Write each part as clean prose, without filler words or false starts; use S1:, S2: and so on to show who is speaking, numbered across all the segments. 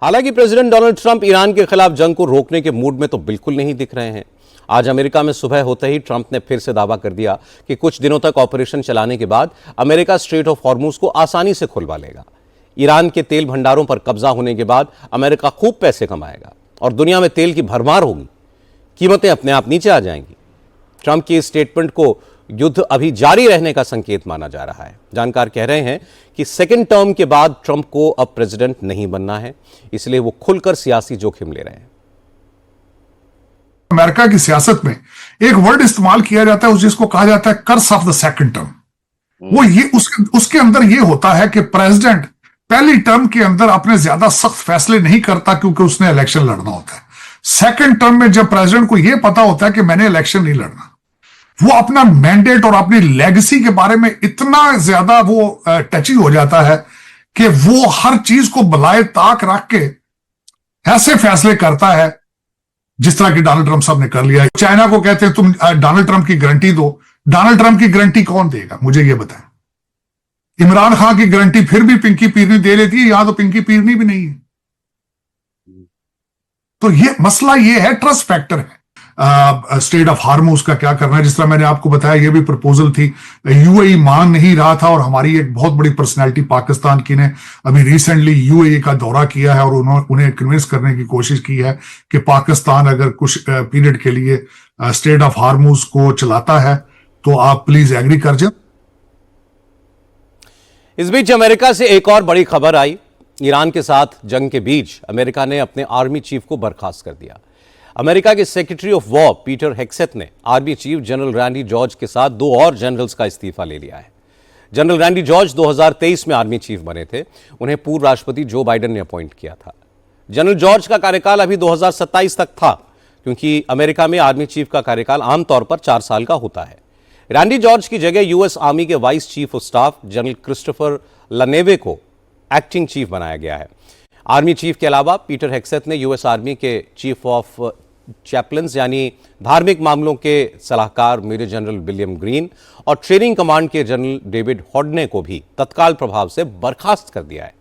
S1: हालांकि president Donald Trump Iran के खिलाफ जंग को रोकने के मूड में तो बिल्कुल नहीं दिख रहे हैं। आज अमेरिका में सुबह होते ही ट्रंप ने फिर से दावा कर दिया कि कुछ दिनों तक ऑपरेशन चलाने के बाद अमेरिका स्ट्रेट ऑफ हॉर्मुज को आसानी से खुलवा लेगा। ईरान के तेल भंडारों पर कब्जा होने के बाद अमेरिका खूब पैसे कमाएगा और दुनिया में तेल की भरमार होगी, कीमतें अपने आप नीचे आ जाएंगी। ट्रंप की इस स्टेटमेंट को युद्ध अभी जारी रहने का संकेत माना जा रहा है। जानकार कह रहे हैं कि सेकेंड टर्म के बाद ट्रंप को अब प्रेसिडेंट नहीं बनना है, इसलिए वो खुलकर सियासी जोखिम ले रहे हैं।
S2: अमेरिका की सियासत में एक वर्ड इस्तेमाल किया जाता है जिसको कहा जाता है curse of the second term. वो ये उसके अंदर ये होता है कि प्रेसिडेंट पहली टर्म के अंदर अपने ज्यादा सख्त फैसले नहीं करता क्योंकि उसने इलेक्शन लड़ना होता है। सेकंड टर्म में जब प्रेसिडेंट को यह पता होता है कि मैंने इलेक्शन नहीं लड़ना, वो अपना मैंडेट और अपनी लेगेसी के बारे में इतना ज्यादा वो टची हो जाता है कि वो हर चीज को बलाए ताक रख के ऐसे फैसले करता है जिस तरह की डोनाल्ड ट्रंप साहब ने कर लिया। चाइना को कहते हैं तुम डोनाल्ड ट्रंप की गारंटी दो। डोनाल्ड ट्रंप की गारंटी कौन देगा, मुझे ये बताएं। इमरान खान की गारंटी फिर भी पिंकी पीरनी दे लेती है, यहां तो पिंकी पीरनी भी नहीं है। तो ये मसला ये है, ट्रस्ट फैक्टर है। स्टेट ऑफ हार्मुज का क्या करना है, जिस तरह मैंने आपको बताया ये भी प्रपोजल थी, यूएई मान नहीं रहा था और हमारी एक बहुत बड़ी पर्सनैलिटी पाकिस्तान की ने अभी रिसेंटली यूएई का दौरा किया है और उन्हें कन्विंस करने की कोशिश की है कि पाकिस्तान अगर कुछ पीरियड के लिए स्टेट ऑफ हार्मुज को चलाता है तो आप प्लीज एग्री कर जाए।
S1: इस बीच अमेरिका से एक और बड़ी खबर आई। ईरान के साथ जंग के बीच अमेरिका ने अपने आर्मी चीफ को बर्खास्त कर दिया। अमेरिका के सेक्रेटरी ऑफ वॉर पीटर हेग्सेथ ने army chief general Randy George के साथ दो और जनरल्स का इस्तीफा ले लिया है। जनरल रैंडी जॉर्ज 2023 में आर्मी चीफ बने थे, उन्हें पूर्व राष्ट्रपति जो बाइडेन ने अपॉइंट किया था। जनरल जॉर्ज का कार्यकाल अभी 2027 तक था, क्योंकि अमेरिका में आर्मी चीफ का कार्यकाल आमतौर पर 4 साल का होता है। रैंडी जॉर्ज की जगह यूएस आर्मी के vice chief of staff general Christopher LaNeve को एक्टिंग चीफ बनाया गया है। आर्मी चीफ के अलावा पीटर हेग्सेथ ने यूएस आर्मी के चीफ ऑफ चैपलन्स यानी धार्मिक मामलों के सलाहकार मेजर जनरल विलियम ग्रीन और ट्रेनिंग कमांड के जनरल डेविड हॉडने को भी तत्काल प्रभाव से बर्खास्त कर दिया है।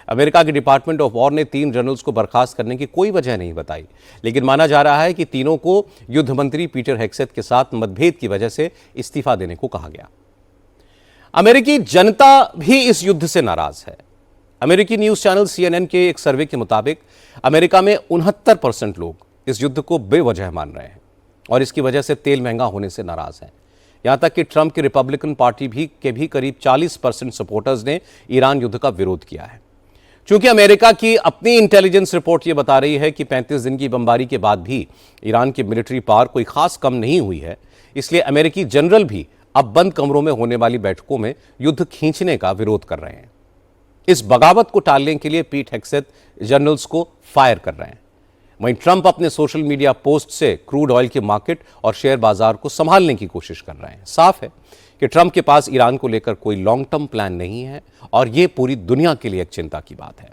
S1: अमेरिका के डिपार्टमेंट ऑफ वॉर ने 3 जनरल्स को बर्खास्त करने की कोई वजह नहीं बताई, लेकिन माना जा रहा है कि तीनों को युद्ध मंत्री पीटर हेग्सेथ के साथ मतभेद की वजह से इस्तीफा देने को कहा गया। अमेरिकी जनता भी इस युद्ध से नाराज है। अमेरिकी न्यूज चैनल CNN के एक सर्वे के मुताबिक अमेरिका में 69% लोग इस युद्ध को बेवजह मान रहे हैं और इसकी वजह से तेल महंगा होने से नाराज हैं। यहां तक कि ट्रंप की रिपब्लिकन पार्टी के भी करीब 40% सपोर्टर्स ने ईरान युद्ध का विरोध किया है। चूंकि अमेरिका की अपनी इंटेलिजेंस रिपोर्ट यह बता रही है कि 35 दिन की बमबारी के बाद भी ईरान की मिलिट्री पावर कोई खास कम नहीं हुई है, इसलिए अमेरिकी जनरल भी अब बंद कमरों में होने वाली बैठकों में युद्ध खींचने का विरोध कर रहे हैं। इस बगावत को टालने के लिए पीट हेग्सेथ जनरल्स को फायर कर रहे हैं। वहीं ट्रंप अपने सोशल मीडिया पोस्ट से क्रूड ऑयल के मार्केट और शेयर बाजार को संभालने की कोशिश कर रहे हैं। साफ है कि ट्रंप के पास ईरान को लेकर कोई लॉन्ग टर्म प्लान नहीं है और यह पूरी दुनिया के लिए एक चिंता की बात है।